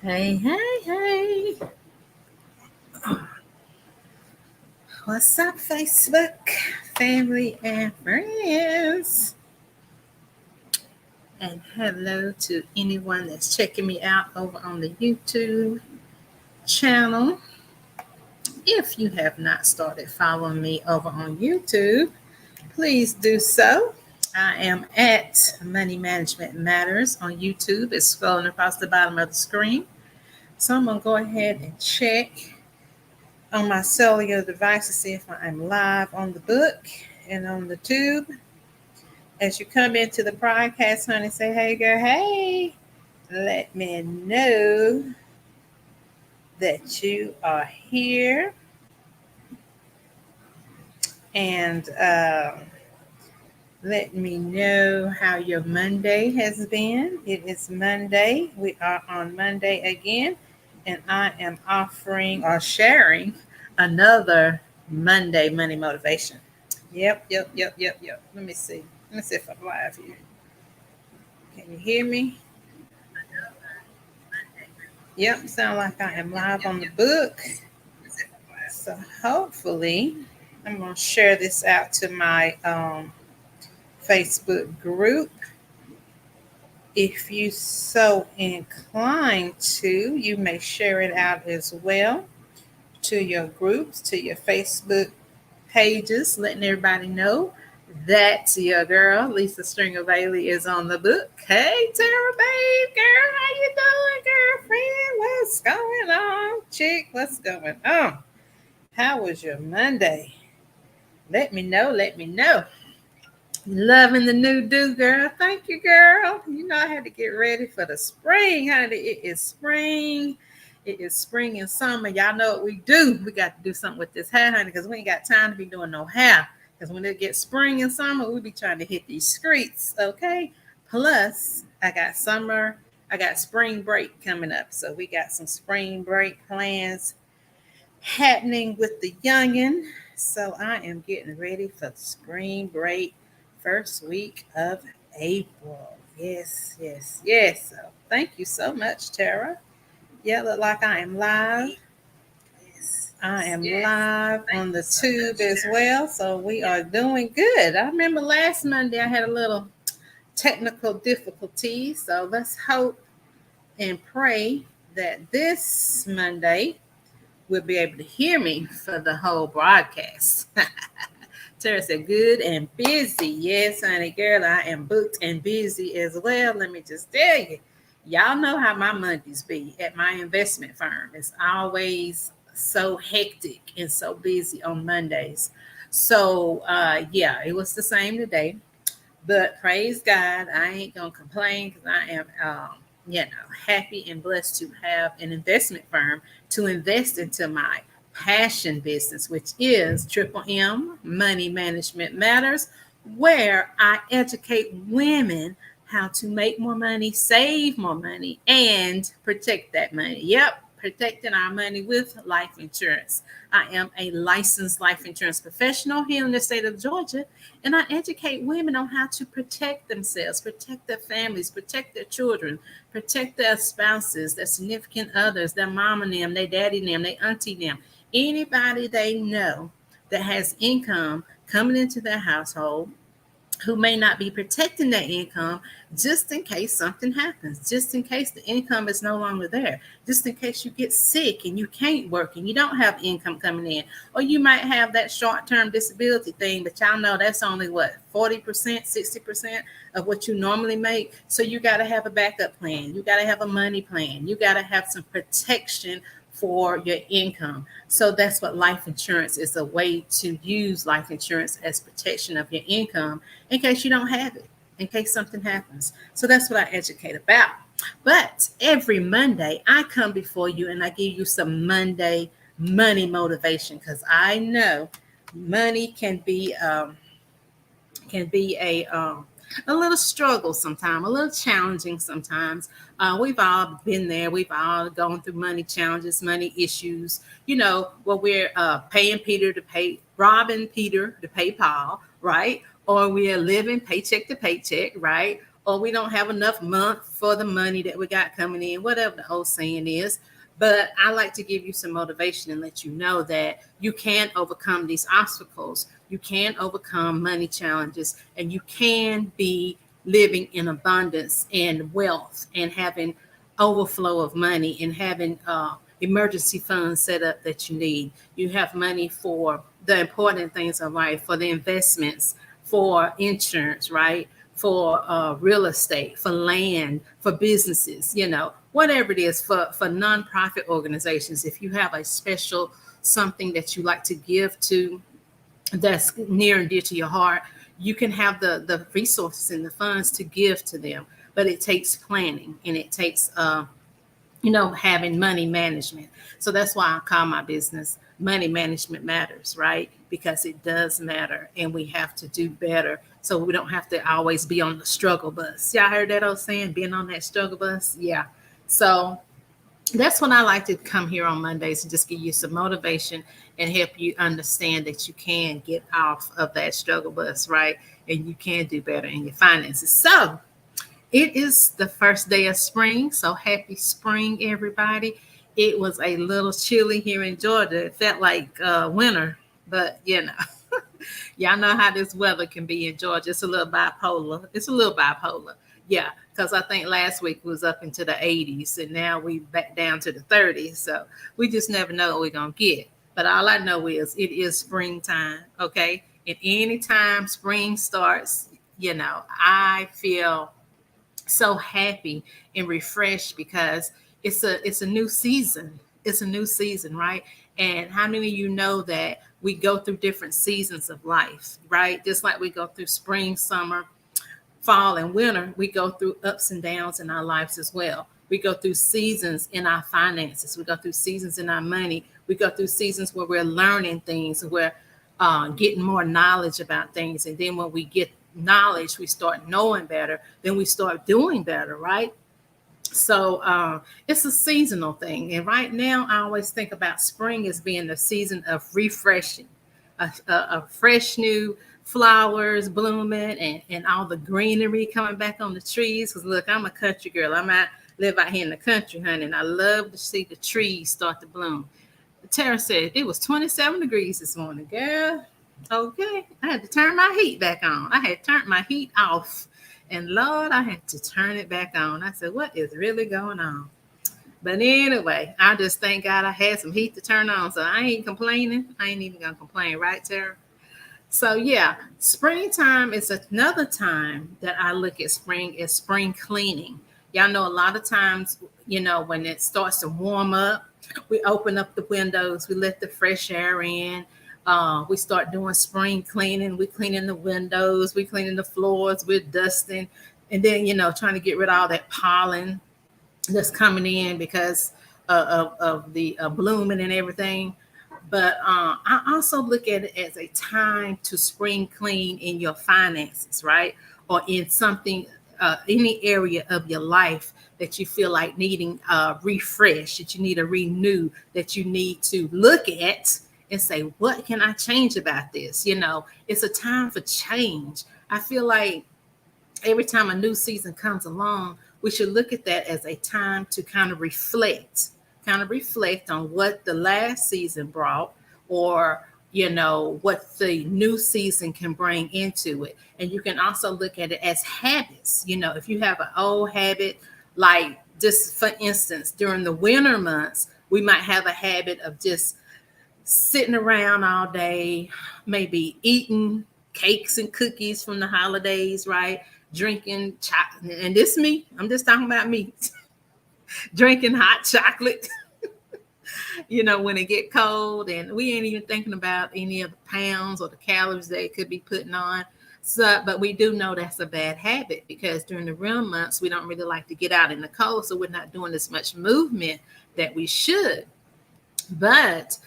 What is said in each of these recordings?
Hey, hey, hey. What's up, Facebook, family, and friends? And hello to anyone that's checking me out over on the YouTube channel. If you have not started following me over on YouTube, please do so. I am at Money Management Matters on YouTube. It's scrolling across the bottom of the screen. So I'm going to go ahead and check on my cellular device to see if I'm live on the book and on the tube. As you come into the broadcast, honey, say, hey, girl, hey. Let me know that you are here. And let me know how your Monday has been. It is Monday. We are on Monday again. And I am offering or sharing another Monday money motivation. Yep. Let me see. Let me see if I'm live here. Can you hear me? Yep, sound like I am live on the book. So hopefully, I'm going to share this out to my Facebook group. If you so inclined to, you may share it out as well to your groups, to your Facebook pages, letting everybody know that your girl, Lisa Stringer Bailey, is on the book. Hey, Tara, babe, girl, how you doing, girlfriend? What's going on, chick? What's going on? How was your Monday? Let me know. Let me know. Loving the new do, girl. Thank you, girl. You know I had to get ready for the spring, honey. It is spring. It is spring and summer. Y'all know what we do. We got to do something with this hair, honey, because we ain't got time to be doing no hair. Because when it gets spring and summer, we be trying to hit these streets, okay? Plus, I got spring break coming up. So we got some spring break plans happening with the youngin'. So I am getting ready for the spring break first week of April. Yes. So thank you so much, Tara. Yeah, look like I am live. I am live on the tube as well. So we are doing good. I remember last Monday I had a little technical difficulty. So let's hope and pray that this Monday will be able to hear me for the whole broadcast. Tara said, good and busy. Yes, honey, girl, I am booked and busy as well. Let me just tell you, y'all know how my Mondays be at my investment firm. It's always so hectic and so busy on Mondays. So, yeah, it was the same today. But praise God, I ain't going to complain because I am, happy and blessed to have an investment firm to invest into my passion business, which is Triple M Money Management Matters, where I educate women how to make more money, save more money, and protect that money. Yep, protecting our money with life insurance. I am a licensed life insurance professional here in the state of Georgia, and I educate women on how to protect themselves, protect their families, protect their children, protect their spouses, their significant others, their mama and them, their daddy and them, their auntie and them, anybody they know that has income coming into their household who may not be protecting their income just in case something happens, just in case the income is no longer there, just in case you get sick and you can't work and you don't have income coming in, or you might have that short-term disability thing, but y'all know that's only what, 40%, 60% of what you normally make. So you got to have a backup plan. You got to have a money plan. You got to have some protection for your income. So that's what life insurance is, a way to use life insurance as protection of your income in case you don't have it, in case something happens. So that's what I educate about. But every Monday, I come before you and I give you some Monday money motivation, because I know money can be a little struggle sometimes, a little challenging sometimes. We've all been there. We've all gone through money challenges, money issues, where we're robbing Peter to pay Paul, right? Or we are living paycheck to paycheck, right? or we don't have enough month for the money that we got coming in, whatever the old saying is. But I like to give you some motivation and let you know that you can overcome these obstacles. You can overcome money challenges, and you can be living in abundance and wealth and having overflow of money and having emergency funds set up that you need. You have money for the important things in life, for the investments, for insurance, right? For real estate, for land, for businesses, whatever it is, for nonprofit organizations. If you have a special something that you like to give to that's near and dear to your heart, you can have the resources and the funds to give to them. But it takes planning, and it takes having money management. So that's why I call my business Money Management Matters, right? Because it does matter, and we have to do better so we don't have to always be on the struggle bus. Y'all heard that old saying, being on that struggle bus? Yeah. So that's when I like to come here on Mondays and just give you some motivation and help you understand that you can get off of that struggle bus, right? And you can do better in your finances. So it is the first day of spring. So happy spring, everybody. It was a little chilly here in Georgia. It felt like winter, but y'all know how this weather can be in Georgia. It's a little bipolar. Yeah, because I think last week was up into the 80s, and now we back down to the 30s. So we just never know what we're going to get. But all I know is it is springtime, okay? And anytime spring starts, I feel so happy and refreshed because it's a new season. It's a new season, right? And how many of you know that we go through different seasons of life, right? Just like we go through spring, summer, fall, and winter, we go through ups and downs in our lives as well. We go through seasons in our finances. We go through seasons in our money. We go through seasons where we're learning things, and we're getting more knowledge about things. And then when we get knowledge, we start knowing better, then we start doing better, right? So it's a seasonal thing. And right now, I always think about spring as being the season of refreshing, a fresh new flowers blooming, and all the greenery coming back on the trees. Because look, I'm a country girl. I might live out here in the country, honey, and I love to see the trees start to bloom. Tara said it was 27 degrees this morning, girl. Okay, I had to turn my heat back on. I had turned my heat off, and Lord, I had to turn it back on. I said, what is really going on? But anyway, I just thank God I had some heat to turn on, so I ain't complaining. I ain't even gonna complain, right, Tara? So yeah, springtime is another time that I look at spring as spring cleaning. Y'all know a lot of times, when it starts to warm up, we open up the windows, we let the fresh air in. We start doing spring cleaning. We cleaning the windows, we cleaning the floors, we're dusting, and then trying to get rid of all that pollen that's coming in because of the blooming and everything. But I also look at it as a time to spring clean in your finances, right? Or in something, any area of your life that you feel like needing a refresh, that you need a renew, that you need to look at and say, what can I change about this? It's a time for change. I feel like every time a new season comes along, we should look at that as a time to kind of reflect on what the last season brought, or what the new season can bring into it. And you can also look at it as habits. If you have an old habit, like just for instance, during the winter months, we might have a habit of just sitting around all day, maybe eating cakes and cookies from the holidays, right? Drinking chocolate, and this me, I'm just talking about me. Drinking hot chocolate, when it get cold, and we ain't even thinking about any of the pounds or the calories they could be putting on. So, but we do know that's a bad habit, because during the real months, we don't really like to get out in the cold, so we're not doing as much movement that we should. But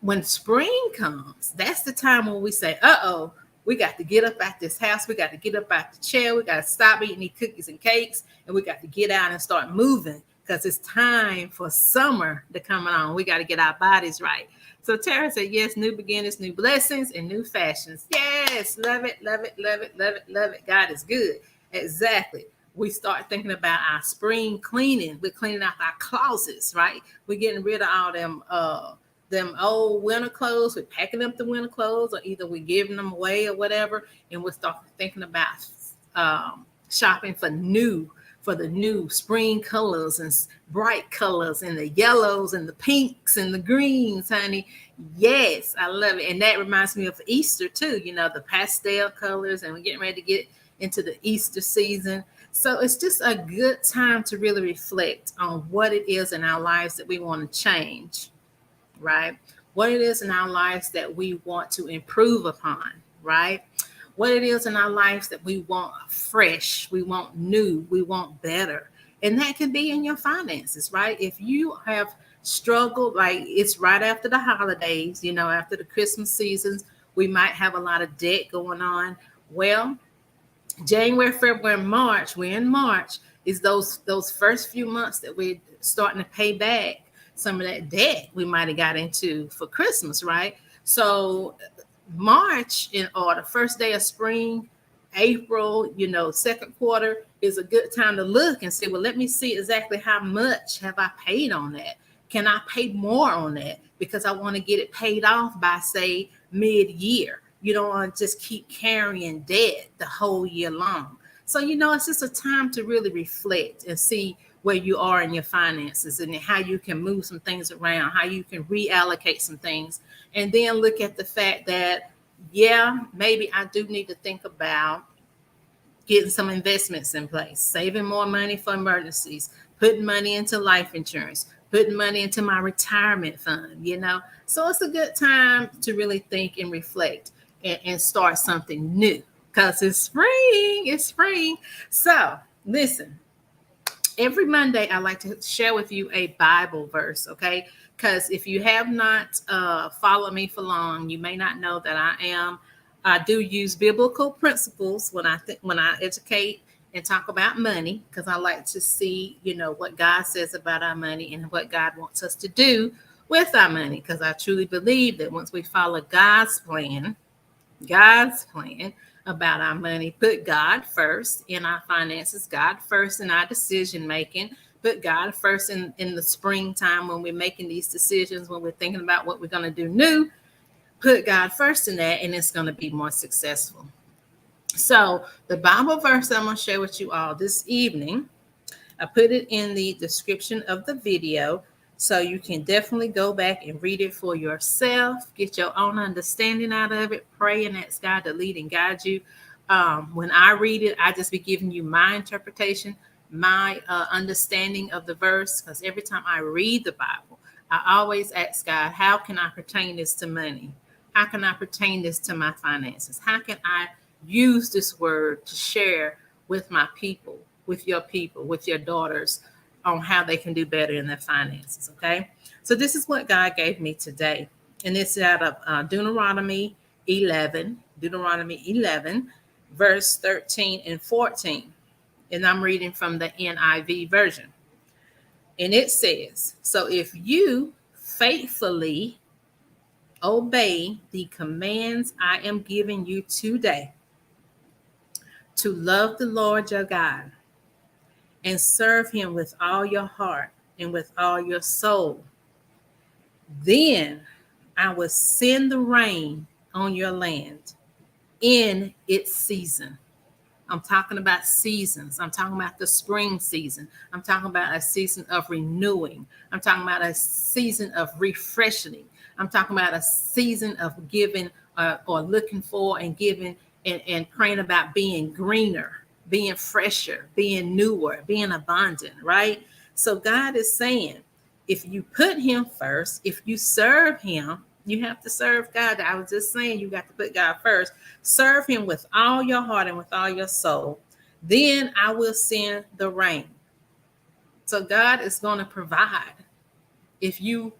when spring comes, that's the time when we say, uh-oh, we got to get up out this house. We got to get up out the chair. We got to stop eating these cookies and cakes, and we got to get out and start moving, because it's time for summer to come on. We got to get our bodies right. So Tara said, yes, new beginnings, new blessings, and new fashions. Yes, love it, love it, love it, love it, love it. God is good. Exactly. We start thinking about our spring cleaning. We're cleaning out our closets, right? We're getting rid of all them old winter clothes. We're packing up the winter clothes, or either we're giving them away or whatever. And we're start thinking about shopping for the new spring colors and bright colors and the yellows and the pinks and the greens, honey. Yes, I love it. And that reminds me of Easter too, the pastel colors, and we're getting ready to get into the Easter season. So it's just a good time to really reflect on what it is in our lives that we want to change, right? What it is in our lives that we want to improve upon, right? What it is in our lives that we want fresh, we want new, we want better. And that can be in your finances, right? If you have struggled, like it's right after the holidays, after the Christmas seasons, we might have a lot of debt going on. Well, January, February, March, we're in March, is those first few months that we're starting to pay back some of that debt we might have got into for Christmas, right? So March or the first day of spring, April, second quarter is a good time to look and say, well, let me see exactly how much have I paid on that. Can I pay more on that? Because I want to get it paid off by, say, mid-year. You don't want to just keep carrying debt the whole year long. So, it's just a time to really reflect and see where you are in your finances and how you can move some things around, how you can reallocate some things, and then look at the fact that, yeah, maybe I do need to think about getting some investments in place, saving more money for emergencies, putting money into life insurance, putting money into my retirement fund. So it's a good time to really think and reflect and start something new, because it's spring. So listen, every Monday I like to share with you a Bible verse, okay? Because if you have not followed me for long, you may not know that I do use biblical principles when I educate and talk about money, because I like to see, what God says about our money and what God wants us to do with our money, because I truly believe that once we follow God's plan about our money, put God first in our finances, God first in our decision making, put God first in the springtime when we're making these decisions, when we're thinking about what we're going to do new, put God first in that, and it's going to be more successful. So the Bible verse I'm going to share with you all this evening, I put it in the description of the video, so you can definitely go back and read it for yourself, get your own understanding out of it, pray and ask God to lead and guide you. When I read it, I just be giving you my interpretation, my understanding of the verse, because every time I read the Bible, I always ask God, how can I pertain this to money? How can I pertain this to my finances? How can I use this word to share with my people, with your daughters, on how they can do better in their finances, okay? So this is what God gave me today. And it's out of Deuteronomy 11, verse 13 and 14. And I'm reading from the NIV version. And it says, so if you faithfully obey the commands I am giving you today, to love the Lord your God and serve him with all your heart and with all your soul, then I will send the rain on your land in its season. I'm talking about seasons. I'm talking about the spring season. I'm talking about a season of renewing. I'm talking about a season of refreshing. I'm talking about a season of giving or looking for and giving and praying about being greener, being fresher, being newer, being abundant, right? So God is saying, if you put him first, if you serve him, you have to serve God. I was just saying, you got to put God first. Serve him with all your heart and with all your soul. Then I will send the rain. So God is going to provide. If you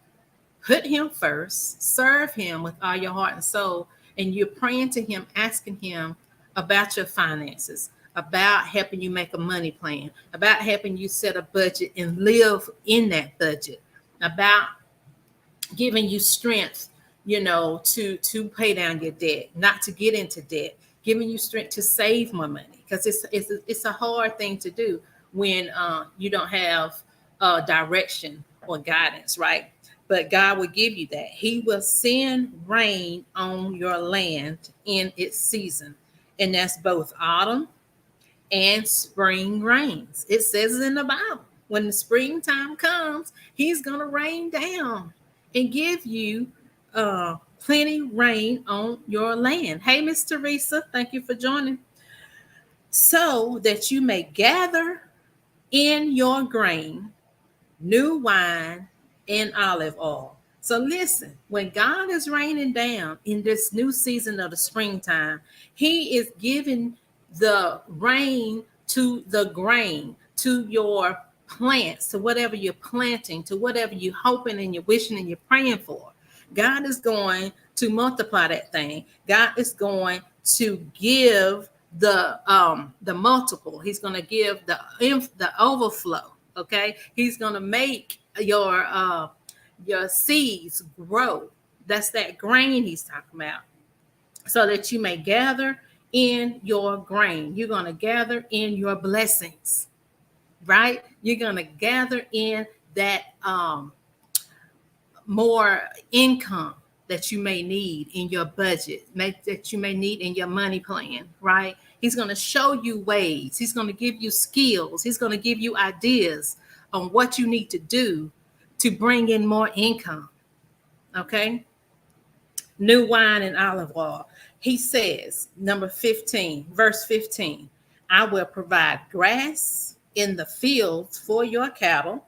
put him first, serve him with all your heart and soul, and you're praying to him, asking him about your finances, about helping you make a money plan, about helping you set a budget and live in that budget, about giving you strength, to pay down your debt, not to get into debt. giving you strength to save more money, because it's a hard thing to do when you don't have direction or guidance, right? But God will give you that. He will send rain on your land in its season, and that's both autumn and spring rains. It says it in the Bible. When the springtime comes, He's going to rain down and give you plenty rain on your land. Hey, Miss Teresa, thank you for joining. So that you may gather in your grain new wine and olive oil. So listen, when God is raining down in this new season of the springtime, He is giving the rain to the grain, to your plants, to whatever you're planting, to whatever you're hoping and you're wishing and you're praying for. God is going to multiply that thing. God is going to give the multiple. He's going to give the overflow. Okay, He's going to make your seeds grow. That's that grain He's talking about. So that you may gather in your grain. You're going to gather in your blessings, right? You're going to gather in that more income that you may need in your budget, that you may need in your money plan, right? He's going to show you ways. He's going to give you skills. He's going to give you ideas on what you need to do to bring in more income, okay? New wine and olive oil. He says, number 15, verse 15, I will provide grass in the fields for your cattle,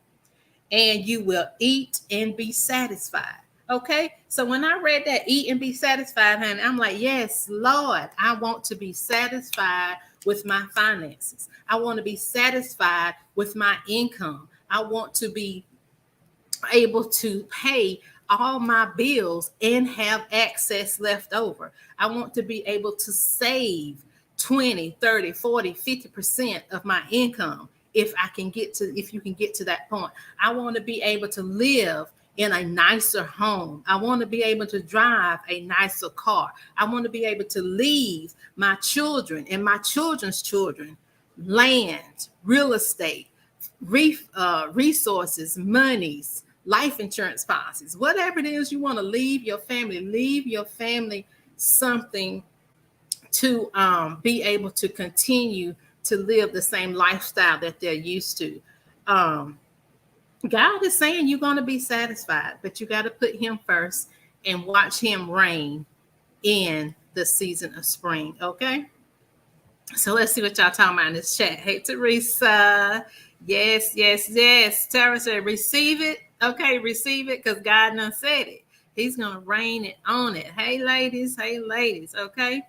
and you will eat and be satisfied. Okay, so when I read that, eat and be satisfied, honey, I'm like, yes, Lord, I want to be satisfied with my finances. I want to be satisfied with my income. I want to be able to pay all my bills and have access left over. I want to be able to save 20, 30, 40, 50% of my income if you can get to that point. I want to be able to live in a nicer home. I want to be able to drive a nicer car. I want to be able to leave my children and my children's children land, real estate, resources, monies, life insurance policies, whatever it is you want to leave your family something to be able to continue to live the same lifestyle that they're used to. God is saying you're going to be satisfied, but you got to put Him first and watch Him reign in the season of spring. Okay. So let's see what y'all talking about in this chat. Hey, Teresa. Yes. Tara said, receive it. Okay, receive it because God done said it. He's going to rain it on it. Hey, ladies. Okay.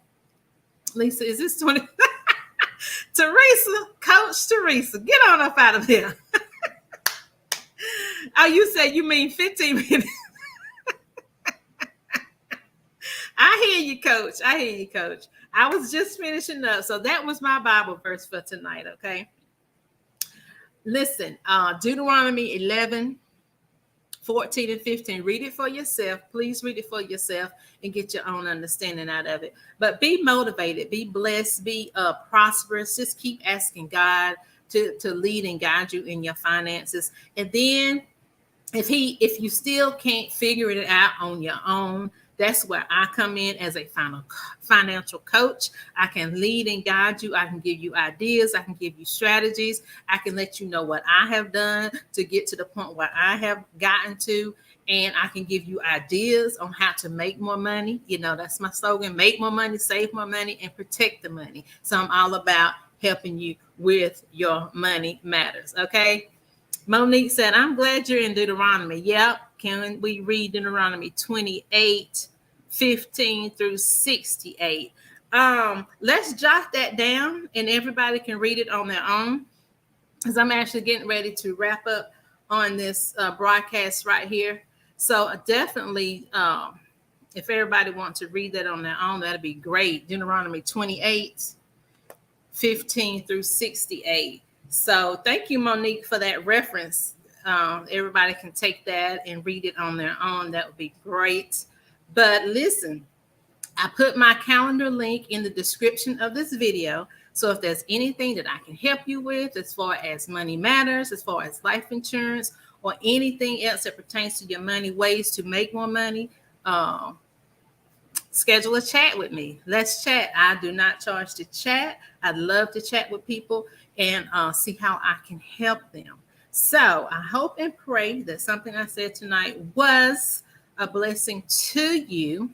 Lisa, is this 20? Teresa, Coach Teresa, get on up out of here. Oh, you said you mean 15 minutes. I hear you, Coach. I was just finishing up. So that was my Bible verse for tonight, okay? Listen, Deuteronomy 11, 14 and 15. Read it for yourself. Please read it for yourself and get your own understanding out of it. But be motivated, be blessed, be prosperous. Just keep asking God to lead and guide you in your finances. And then if you still can't figure it out on your own, that's where I come in as a financial coach. I can lead and guide you. I can give you ideas. I can give you strategies. I can let you know what I have done to get to the point where I have gotten to. And I can give you ideas on how to make more money. You know, that's my slogan: make more money, save more money, and protect the money. So I'm all about helping you with your money matters. Okay. Monique said, I'm glad you're in Deuteronomy. Yep. Can we read Deuteronomy 28, 15 through 68? Let's jot that down and everybody can read it on their own, because I'm actually getting ready to wrap up on this broadcast right here. So definitely, if everybody wants to read that on their own, that'd be great. Deuteronomy 28, 15 through 68. So thank you, Monique, for that reference. Everybody can take that and read it on their own. That would be great. But listen, I put my calendar link in the description of this video. So if there's anything that I can help you with as far as money matters, as far as life insurance, or anything else that pertains to your money, ways to make more money, schedule a chat with me. Let's chat. I do not charge to chat. I'd love to chat with people and see how I can help them. So I hope and pray that something I said tonight was a blessing to you.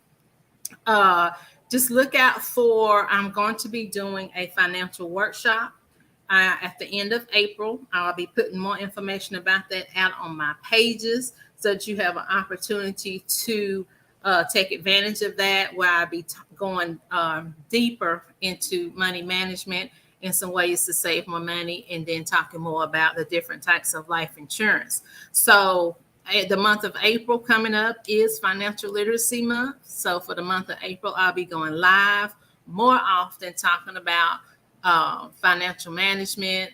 Uh, just look out for, I'm going to be doing a financial workshop at the end of April. I'll be putting more information about that out on my pages so that you have an opportunity to take advantage of that, where I'll be going deeper into money management and some ways to save more money, and then talking more about the different types of life insurance. So the month of April coming up is Financial Literacy Month. So for the month of April, I'll be going live more often talking about financial management,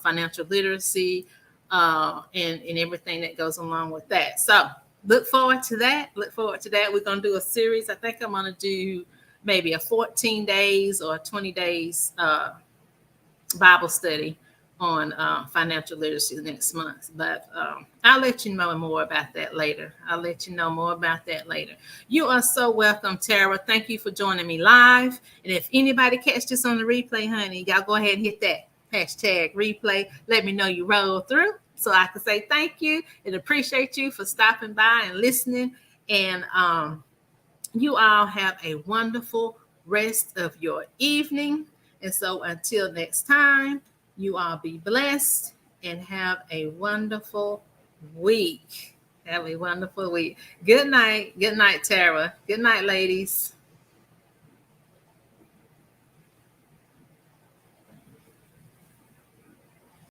financial literacy, and everything that goes along with that. So look forward to that. Look forward to that. We're going to do a series. I think I'm going to do maybe a 14 days or 20 days Bible study on financial literacy next month. But I'll let you know more about that later. You are so welcome, Tara. Thank you for joining me live. And if anybody catch this on the replay, honey, y'all go ahead and hit that hashtag replay. Let me know you roll through so I can say thank you and appreciate you for stopping by and listening. And you all have a wonderful rest of your evening. And so until next time, you all be blessed and have a wonderful week. Have a wonderful week. Good night. Good night, Tara. Good night, ladies.